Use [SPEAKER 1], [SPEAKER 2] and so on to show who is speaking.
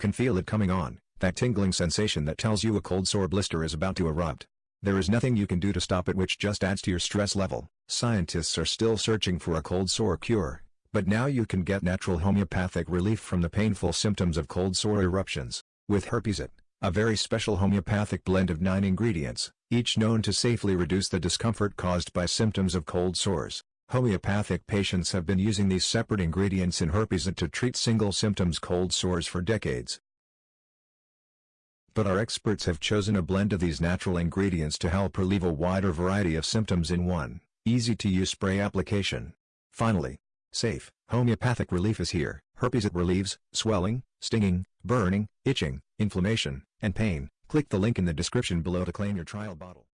[SPEAKER 1] can feel it coming on, that tingling sensation that tells you a cold sore blister is about to erupt. There is nothing you can do to stop it, which just adds to your stress level. Scientists are still searching for a cold sore cure, but now you can get natural homeopathic relief from the painful symptoms of cold sore eruptions. With Herpesit, a very special homeopathic blend of 9 ingredients, each known to safely reduce the discomfort caused by symptoms of cold sores. Homeopathic patients have been using these separate ingredients in Herpesit to treat single symptoms cold sores for decades. But our experts have chosen a blend of these natural ingredients to help relieve a wider variety of symptoms in one easy-to-use spray application. Finally, safe, homeopathic relief is here. Herpesit relieves swelling, stinging, burning, itching, inflammation, and pain. Click the link in the description below to claim your trial bottle.